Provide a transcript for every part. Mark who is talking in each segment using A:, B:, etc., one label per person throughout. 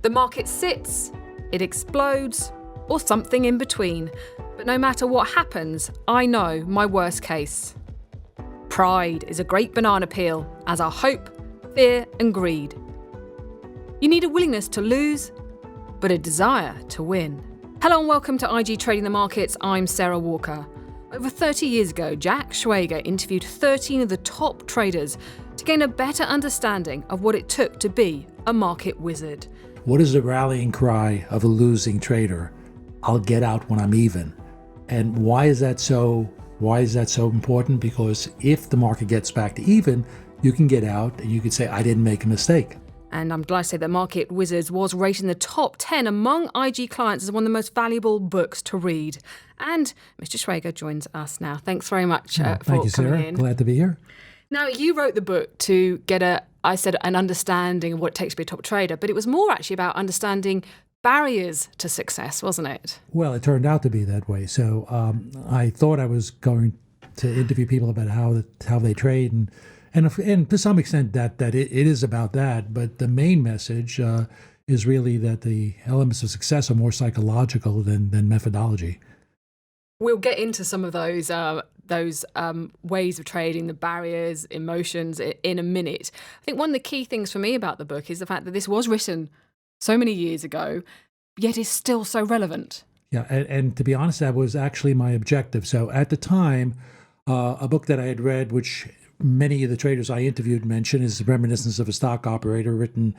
A: The market sits, it explodes, or something in between. But no matter what happens, I know my worst case. Pride is a great banana peel, as are hope, fear, and greed. You need a willingness to lose, but a desire to win. Hello and welcome to IG Trading the Markets. I'm Sarah Walker. Over 30 years ago, Jack Schwager interviewed 13 of the top traders to gain a better understanding of what it took to be a market wizard.
B: What is the rallying cry of a losing trader? I'll get out when I'm even. And why is that so important? Because if the market gets back to even, you can get out and you can say, I didn't make a mistake.
A: And I'm glad to say that Market Wizards was rated in the top 10 among IG clients as one of the most valuable books to read. And Mr. Schwager joins us now. Thanks very much for coming in.
B: Thank you, Sarah. Glad to be here.
A: Now, you wrote the book to get an understanding of what it takes to be a top trader, but it was more actually about understanding barriers to success, wasn't it?
B: Well, it turned out to be that way. So I thought I was going to interview people about how they trade, and to some extent that it is about that. But the main message is really that the elements of success are more psychological than methodology.
A: We'll get into some of those ways of trading, the barriers, emotions in a minute. I think one of the key things for me about the book is the fact that this was written so many years ago, yet is still so relevant.
B: Yeah, and to be honest, that was actually my objective. So at the time, a book that I had read, which many of the traders I interviewed mentioned, is Reminiscence of a Stock Operator, written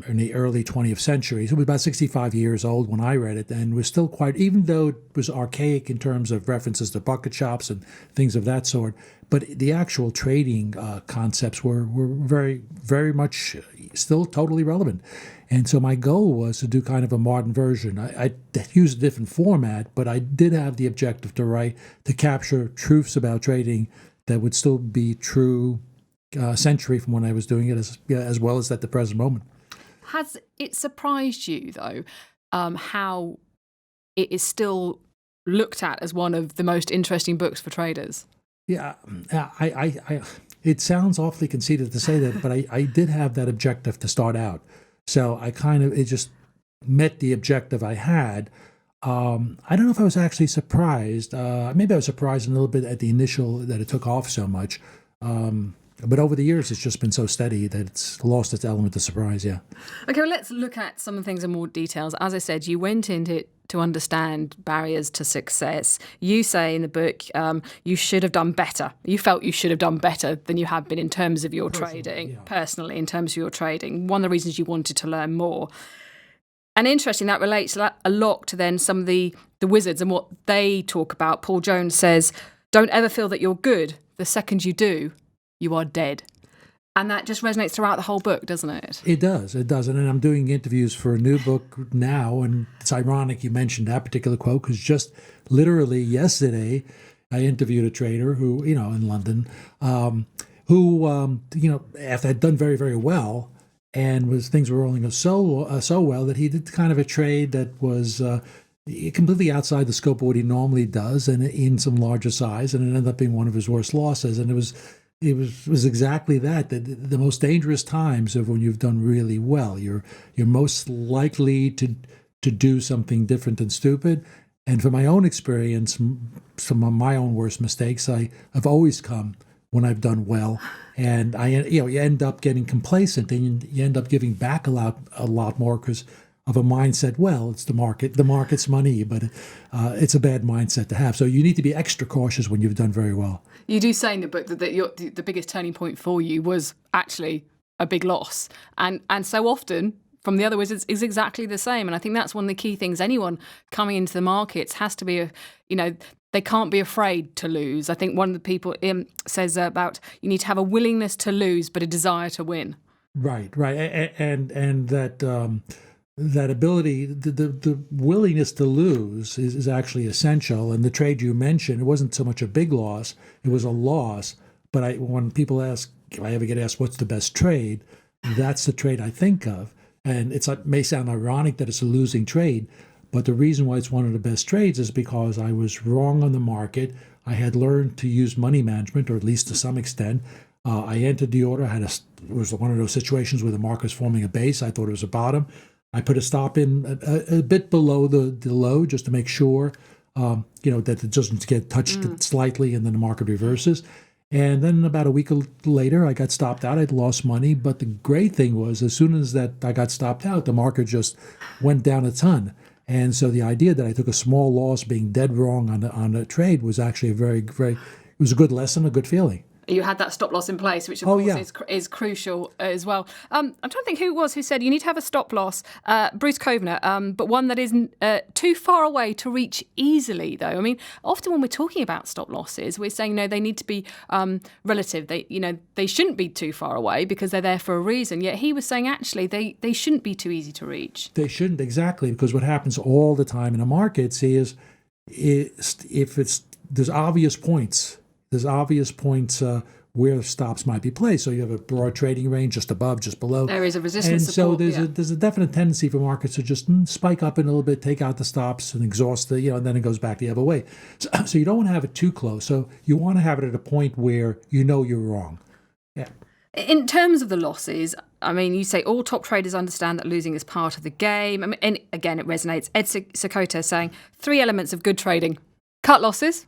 B: in the early 20th century. So it was about 65 years old when I read it, and was still quite, even though it was archaic in terms of references to bucket shops and things of that sort, but the actual trading concepts were very, very much still totally relevant. And so my goal was to do kind of a modern version. I used a different format, but I did have the objective to capture truths about trading that would still be true a century from when I was doing it, as well as at the present moment.
A: Has it surprised you, though, how it is still looked at as one of the most interesting books for traders?
B: Yeah, it sounds awfully conceited to say that, but I did have that objective to start out. So it just met the objective I had. I don't know if I was actually surprised. Maybe I was surprised a little bit at the initial that it took off so much. But over the years, it's just been so steady that it's lost its element of surprise, yeah.
A: Okay, well, let's look at some of the things in more details. As I said, you went into it to understand barriers to success. You say in the book you should have done better. You felt you should have done better than you have been in terms of your trading, yeah. Personally, in terms of your trading. One of the reasons you wanted to learn more. And interesting, that relates a lot to then some of the wizards and what they talk about. Paul Jones says, don't ever feel that you're good. The second you do, you are dead. And that just resonates throughout the whole book, doesn't it?
B: It does. And I'm doing interviews for a new book now, and it's ironic you mentioned that particular quote, because just literally yesterday, I interviewed a trader who, in London, who, after I'd done very, very well, and things were rolling so well that he did kind of a trade that was completely outside the scope of what he normally does, and in some larger size, and it ended up being one of his worst losses. And it was exactly that. The most dangerous times of when you've done really well. You're most likely to do something different than stupid. And from my own experience, some of my own worst mistakes, I've always come when I've done well, and you end up getting complacent, and you end up giving back a lot more because of a mindset. Well, it's the market's money, but it's a bad mindset to have. So you need to be extra cautious when you've done very well.
A: You do say in the book that the biggest turning point for you was actually a big loss, and so often from the other wizards is exactly the same. And I think that's one of the key things. Anyone coming into the markets has to be they can't be afraid to lose. I think one of the people says about you need to have a willingness to lose, but a desire to win.
B: Right, and that ability, the willingness to lose is actually essential. And the trade you mentioned, it wasn't so much a big loss, it was a loss. But when people ask, if I ever get asked what's the best trade, that's the trade I think of. And it may sound ironic that it's a losing trade, but the reason why it's one of the best trades is because I was wrong on the market. I had learned to use money management, or at least to some extent. I entered the order. It was one of those situations where the market was forming a base. I thought it was a bottom. I put a stop in a bit below the low just to make sure, that it doesn't get touched slightly and then the market reverses. And then about a week later, I got stopped out. I'd lost money. But the great thing was, as soon as that I got stopped out, the market just went down a ton. And so the idea that I took a small loss being dead wrong on a trade was actually it was a good lesson, a good feeling.
A: You had that stop loss in place, which of course is crucial as well. I'm trying to think who it was who said you need to have a stop loss, Bruce Kovner, but one that isn't too far away to reach easily, though. I mean, often when we're talking about stop losses, we're saying, they need to be relative. They shouldn't be too far away because they're there for a reason. Yet he was saying, actually, they shouldn't be too easy to reach.
B: They shouldn't, exactly, because what happens all the time in the markets is there's obvious points. There's obvious points where stops might be placed. So you have a broad trading range just above, just below.
A: There is a resistance
B: and
A: support.
B: So there's a definite tendency for markets to just spike up in a little bit, take out the stops and exhaust and then it goes back the other way. So you don't want to have it too close. So you want to have it at a point where you're wrong. Yeah.
A: In terms of the losses, I mean, you say all top traders understand that losing is part of the game. I mean, and again, it resonates. Ed Sakota saying 3 elements of good trading: cut losses,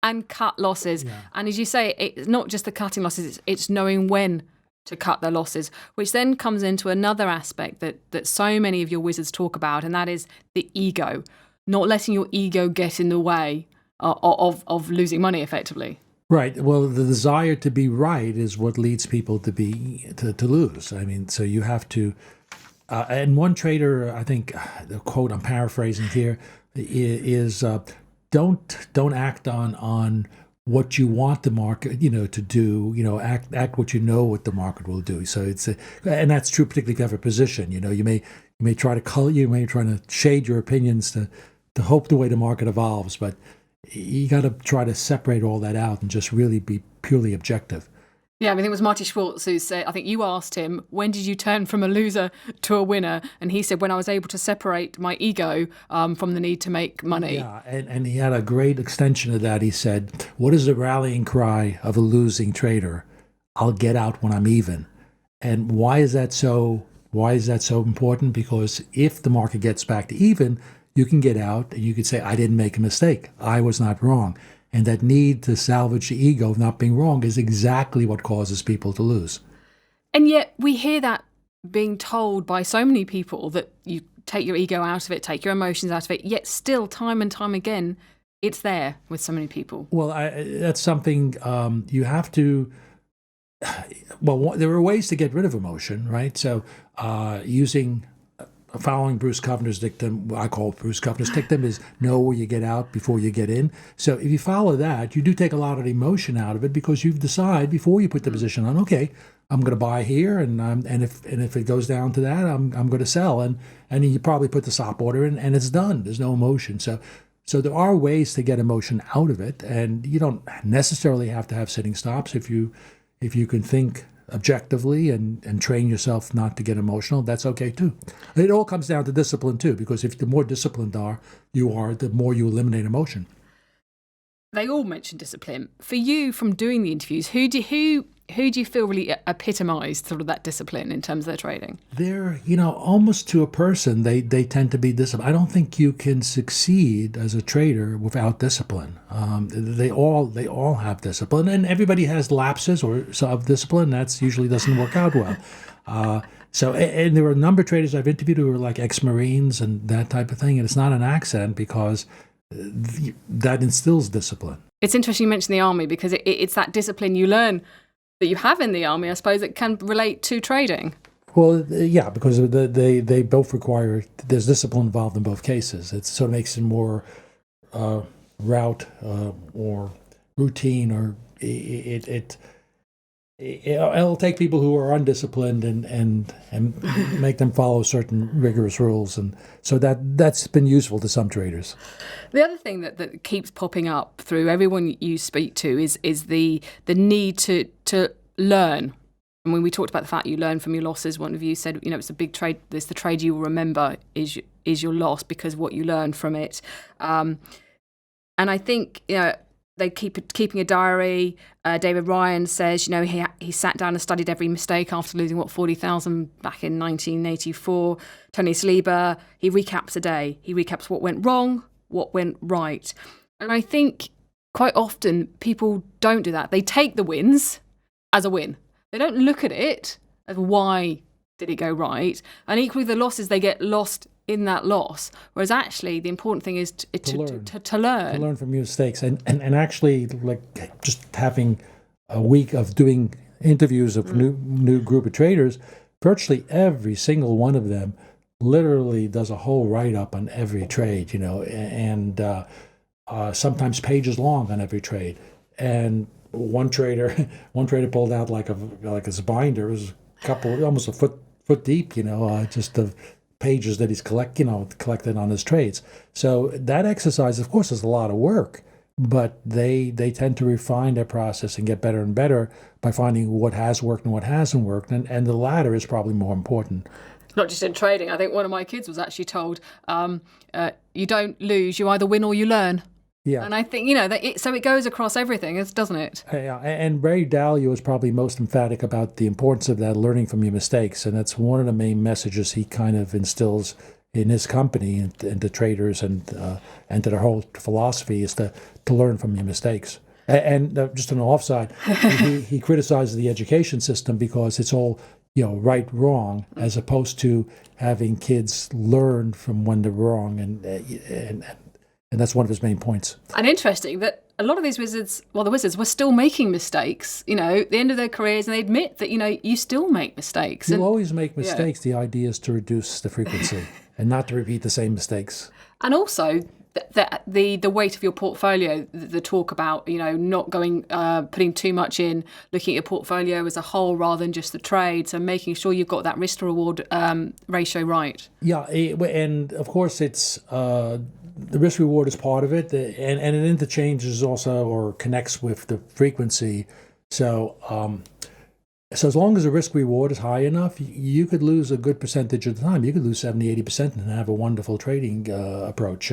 A: and cut losses. Yeah. And as you say, it's not just the cutting losses, it's knowing when to cut their losses, which then comes into another aspect that so many of your wizards talk about, and that is the ego, not letting your ego get in the way of losing money effectively.
B: Right. Well, the desire to be right is what leads people to lose. I mean, so you have to, and one trader, I think, the quote I'm paraphrasing here is don't act on what you want the market, to do. Act what what the market will do. So and that's true, particularly if you have a position. You may try to color, you may try to shade your opinions to hope the way the market evolves, but you got to try to separate all that out and just really be purely objective.
A: Yeah, I mean, it was Marty Schwartz who said, I think you asked him, when did you turn from a loser to a winner? And he said, when I was able to separate my ego from the need to make money.
B: Yeah, and he had a great extension of that. He said, what is the rallying cry of a losing trader? I'll get out when I'm even. And why is that so important? Because if the market gets back to even, you can get out and you could say, I didn't make a mistake. I was not wrong. And that need to salvage the ego of not being wrong is exactly what causes people to lose.
A: And yet we hear that being told by so many people, that you take your ego out of it, take your emotions out of it, yet still time and time again, it's there with so many people.
B: Well, that's something you have to... Well, there are ways to get rid of emotion, right? So following Bruce Kovner's dictum, I call it Bruce Kovner's dictum, is know where you get out before you get in. So if you follow that, you do take a lot of the emotion out of it because you've decided before you put the position on, okay, I'm going to buy here, and if it goes down to that, I'm going to sell, and you probably put the stop order in, and it's done. There's no emotion. So there are ways to get emotion out of it, and you don't necessarily have to have sitting stops if you can think objectively and train yourself not to get emotional. That's okay too. It all comes down to discipline too, because if the more disciplined you are, the more you eliminate emotion.
A: They all mention discipline. For you, from doing the interviews, who do you feel really epitomised sort of that discipline in terms of their trading?
B: They're, almost to a person, they tend to be disciplined. I don't think you can succeed as a trader without discipline. They all have discipline, and everybody has lapses of discipline. That usually doesn't work out well. And there were a number of traders I've interviewed who were like ex-Marines and that type of thing, and it's not an accident because that instills discipline.
A: It's interesting you mention the army, because it's that discipline you learn that you have in the army, I suppose, that can relate to trading.
B: Well, yeah, because they both require, there's discipline involved in both cases. It sort of makes it more route or routine, or it'll take people who are undisciplined and make them follow certain rigorous rules, and so that's been useful to some traders.
A: The other thing that keeps popping up through everyone you speak to is the need to learn. And when we talked about the fact you learn from your losses, one of you said, it's a big trade. It's the trade you will remember is your loss because what you learn from it. And I think they keeping a diary. David Ryan says, he sat down and studied every mistake after losing 40,000 back in 1984. Tony Sliber, he recaps a day. He recaps what went wrong, what went right. And I think quite often people don't do that. They take the wins as a win. They don't look at it as why did it go right. And equally the losses, they get lost in that loss. Whereas actually the important thing is to learn. To learn
B: from your mistakes. And actually, like, just having a week of doing interviews of new group of traders, virtually every single one of them literally does a whole write-up on every trade, and sometimes pages long on every trade. And one trader pulled out like a binder. It was a couple, almost a foot deep, just of pages that he's collected on his trades. So that exercise, of course, is a lot of work, but they tend to refine their process and get better and better by finding what has worked and what hasn't worked, and the latter is probably more important.
A: Not just in trading. I think one of my kids was actually told, you don't lose, you either win or you learn.
B: Yeah.
A: And I think, so it goes across everything, doesn't it?
B: Yeah, and Ray Dalio is probably most emphatic about the importance of that, learning from your mistakes. And that's one of the main messages he kind of instills in his company and to traders and to their whole philosophy is to learn from your mistakes. And just on the offside, he criticizes the education system because it's all, right, wrong, as opposed to having kids learn from when they're wrong. And that's one of his main points.
A: And interesting that a lot of these wizards, the wizards were still making mistakes, at the end of their careers, and they admit that, you still make mistakes.
B: You'll always make mistakes. Yeah. The idea is to reduce the frequency and not to repeat the same mistakes.
A: And also the weight of your portfolio, the talk about, not going, putting too much in, looking at your portfolio as a whole rather than just the trade. So making sure you've got that risk to reward ratio right. Yeah.
B: And of course it's, the risk reward is part of it, and it interchanges also or connects with the frequency. So as long as the risk reward is high enough, you could lose a good percentage of the time. You could lose 70-80% and have a wonderful trading approach.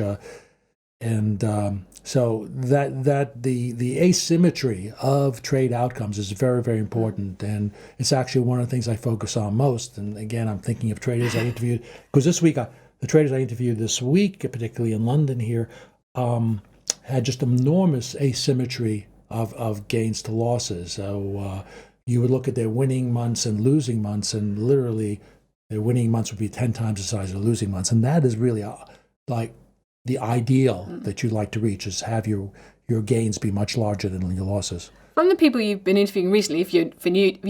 B: So that the asymmetry of trade outcomes is very, very important, and it's actually one of the things I focus on most. And again, I'm thinking of traders I interviewed, because this week the traders I interviewed this week, particularly in London here, had just enormous asymmetry of gains to losses. So you would look at their winning months and losing months, and literally their winning months would be 10 times the size of the losing months. And that is really like the ideal that you'd like to reach, is have your gains be much larger than your losses.
A: From the people you've been interviewing recently, if you're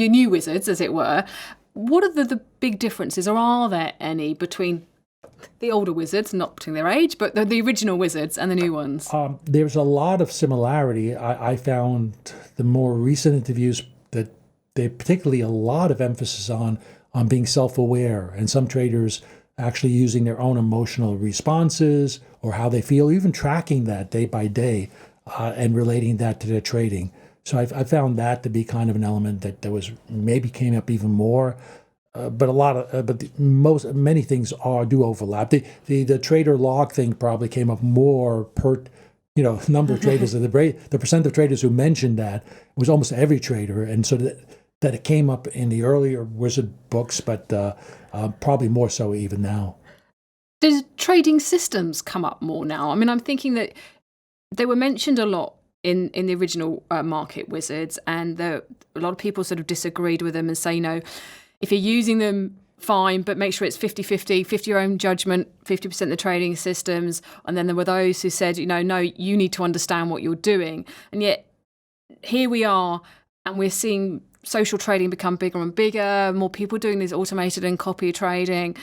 A: new wizards, as it were, what are the big differences, or are there any, between the older wizards, not between their age, but the original wizards and the new ones?
B: There's a lot of similarity. I found the more recent interviews that they particularly a lot of emphasis on being self-aware, and some traders actually using their own emotional responses or how they feel, even tracking that day by day and relating that to their trading. So I found that to be kind of an element that was maybe came up even more. But many things do overlap. The trader log thing probably came up more per, number of traders. The percent of traders who mentioned that was almost every trader, and so that it came up in the earlier wizard books, but probably more so even now.
A: Does trading systems come up more now? I mean, I'm thinking that they were mentioned a lot in the original market wizards, and a lot of people sort of disagreed with them and say, if you're using them, fine, but make sure it's 50-50, 50 your own judgment, 50% the trading systems. And then there were those who said, no, you need to understand what you're doing. And yet here we are, and we're seeing social trading become bigger and bigger, more people doing this automated and copy trading.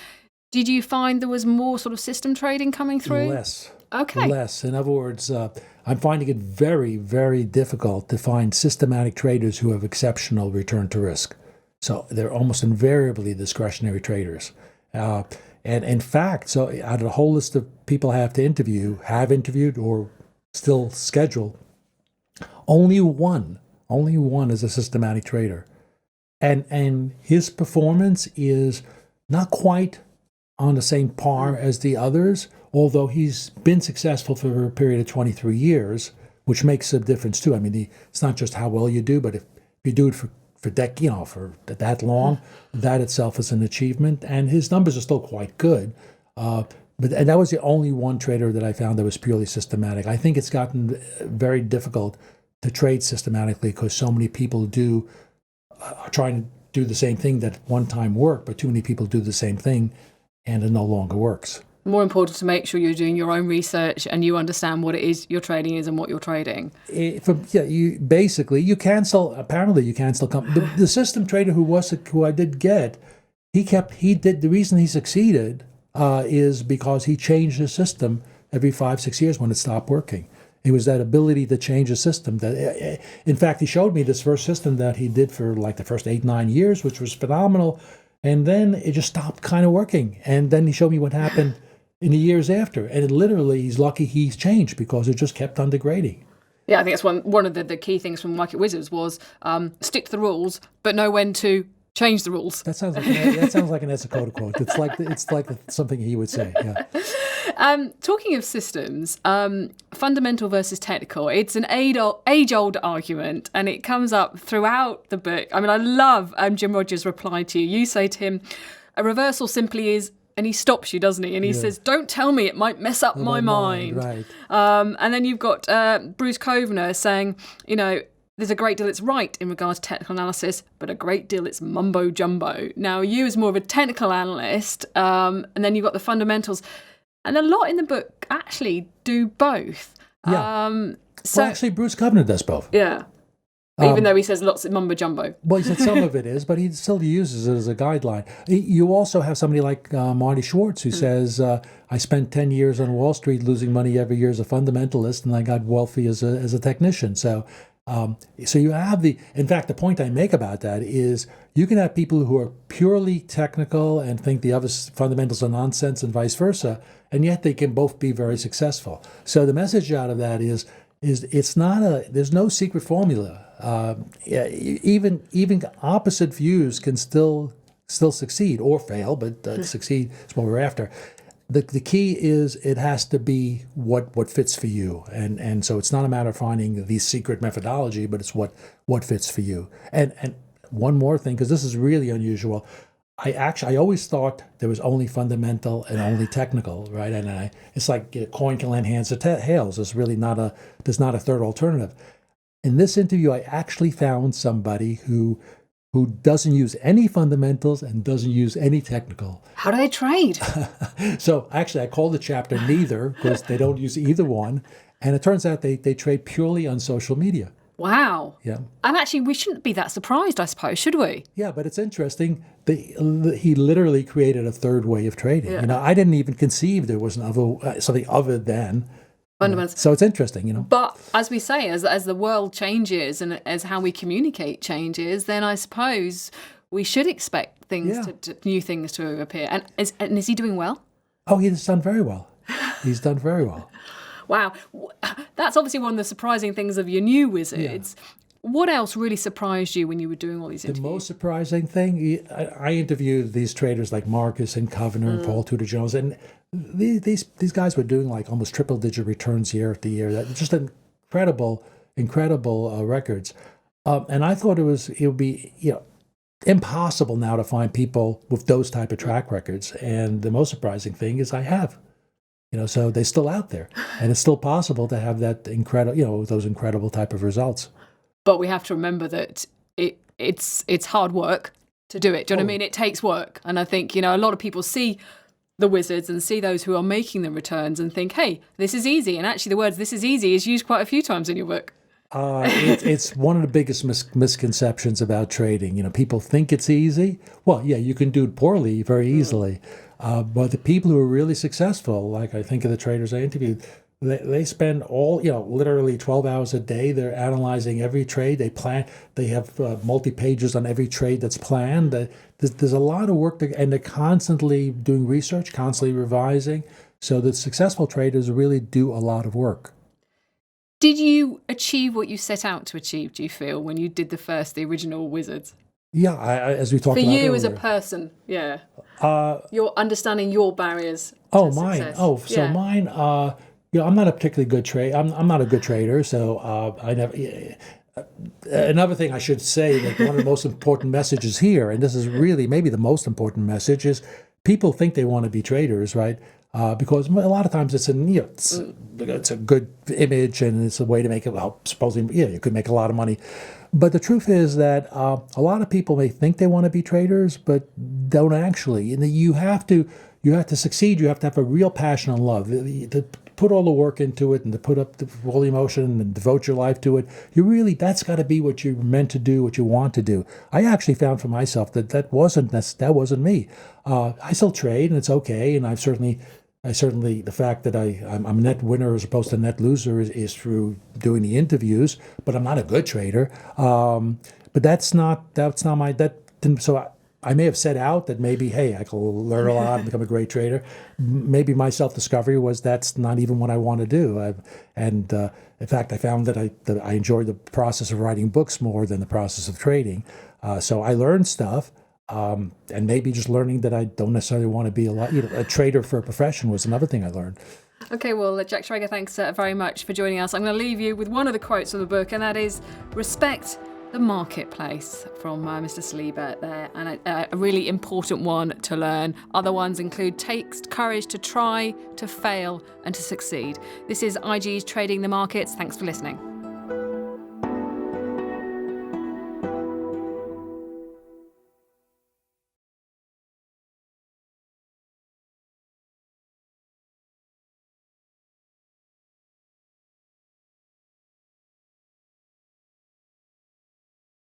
A: Did you find there was more sort of system trading coming through?
B: Less.
A: Okay.
B: Less. In other words, I'm finding it very, very difficult to find systematic traders who have exceptional return to risk. So they're almost invariably discretionary traders. And in fact, so out of the whole list of people I have interviewed or still scheduled, only one is a systematic trader. And his performance is not quite on the same par as the others, although he's been successful for a period of 23 years, which makes a difference too. I mean, it's not just how well you do, but if you do it for that long, that itself is an achievement. And his numbers are still quite good. And that was the only one trader that I found that was purely systematic. I think it's gotten very difficult to trade systematically because so many people are trying to do the same thing that at one time worked, but too many people do the same thing and it no longer works.
A: More important to make sure you're doing your own research and you understand what it is you're trading is and what you're trading.
B: You can still come. The system trader who I did get, the reason he succeeded is because he changed his system every 5-6 years when it stopped working. It was that ability to change a system. That, in fact, he showed me this first system that he did for like the first 8-9 years, which was phenomenal. And then it just stopped kind of working. And then he showed me what happened in the years after. And he's lucky he's changed because it just kept on degrading.
A: Yeah, I think that's one of the key things from Market Wizards was stick to the rules, but know when to change the rules.
B: That sounds like an Esakota quote. It's like something he would say. Yeah.
A: Talking of systems, fundamental versus technical, it's an age-old argument, and it comes up throughout the book. I mean, I love Jim Rogers' reply to you. You say to him, a reversal simply is, and he stops you, doesn't he? And he says, don't tell me, it might mess up my mind.
B: Right.
A: And then you've got Bruce Kovner saying, there's a great deal that's right in regards to technical analysis, but a great deal it's mumbo jumbo. Now, you as more of a technical analyst, and then you've got the fundamentals. And a lot in the book actually do both.
B: Yeah. Actually, Bruce Kovner does both.
A: Yeah. Even though he says lots of mumbo jumbo.
B: Well, he said some of it is, but he still uses it as a guideline. You also have somebody like Marty Schwartz who says, I spent 10 years on Wall Street losing money every year as a fundamentalist, and I got wealthy as a technician. So you have in fact, the point I make about that is you can have people who are purely technical and think the other fundamentals are nonsense and vice versa, and yet they can both be very successful. So the message out of that is there's no secret formula. Even opposite views can still succeed or fail, but succeed is what we're after. The key is it has to be what fits for you, and so it's not a matter of finding the secret methodology, but it's what fits for you. And one more thing, because this is really unusual, I always thought there was only fundamental and only technical, right? And it's like a coin can lend hands or tails. There's really not a third alternative. In this interview, I actually found somebody who doesn't use any fundamentals and doesn't use any technical.
A: How do they trade?
B: So actually, I called the chapter neither because they don't use either one. And it turns out they trade purely on social media.
A: Wow.
B: Yeah.
A: And actually, we shouldn't be that surprised, I suppose, should we?
B: Yeah, but it's interesting. He literally created a third way of trading.
A: Yeah.
B: I didn't even conceive there was something other than
A: fundamentals.
B: So it's interesting,
A: But as we say, as the world changes and as how we communicate changes, then I suppose we should expect new things to appear. And is he doing well?
B: Oh, he's done very well. He's done very well.
A: Wow. That's obviously one of the surprising things of your new Wizards. Yeah. What else really surprised you when you were doing all these interviews?
B: The most surprising thing, I interviewed these traders like Marcus and Kovner and Paul Tudor Jones, and these guys were doing like almost triple-digit returns year after year. That just incredible records. And I thought it would be impossible now to find people with those type of track records. And the most surprising thing is I have. So they're still out there, and it's still possible to have that those incredible type of results.
A: But we have to remember that it's hard work to do it. Do you know what I mean? It takes work. And I think, a lot of people see the Wizards and see those who are making the returns and think, hey, this is easy. And actually the words "this is easy" is used quite a few times in your book.
B: It's one of the biggest misconceptions about trading. People think it's easy. Well, yeah, you can do it poorly very easily. But the people who are really successful, like I think of the traders I interviewed, they spend literally 12 hours a day. They're analyzing every trade. They have multi-pages on every trade that's planned. There's a lot of work, and they're constantly doing research, constantly revising. So the successful traders really do a lot of work.
A: Did you achieve what you set out to achieve, do you feel, when you did the original Wizards?
B: Yeah, as we talked about earlier.
A: For you as a person, yeah. You're understanding your barriers to
B: mine.
A: success.
B: Mine, I'm not a particularly good trader. I'm not a good trader, so I never. Another thing I should say that one of the most important messages here, and this is really maybe the most important message, is people think they want to be traders, right? Because a lot of times it's a good image and it's a way to make it. Well, supposedly, you could make a lot of money, but the truth is that a lot of people may think they want to be traders, but don't actually. And you have to succeed. You have to have a real passion and love. To put all the work into it and to put up all the emotion and devote your life to it, that's got to be what you're meant to do, what you want to do. I actually found for myself that wasn't me. I still trade and it's okay, and I certainly the fact that I'm a net winner as opposed to net loser is through doing the interviews, but I'm not a good trader. But that's not my that didn't, so. I may have set out that maybe, hey, I can learn a lot and become a great trader. Maybe my self-discovery was that's not even what I want to do. In fact, I found that I enjoyed the process of writing books more than the process of trading. So I learned stuff, and maybe just learning that I don't necessarily want to be a trader for a profession was another thing I learned.
A: Okay, well, Jack Schwager, thanks very much for joining us. I'm going to leave you with one of the quotes of the book, and that is, respect the marketplace, from Mr. Sleeber there, and a really important one to learn. Other ones include takes courage to try, to fail, and to succeed. This is IG's Trading the Markets. Thanks for listening.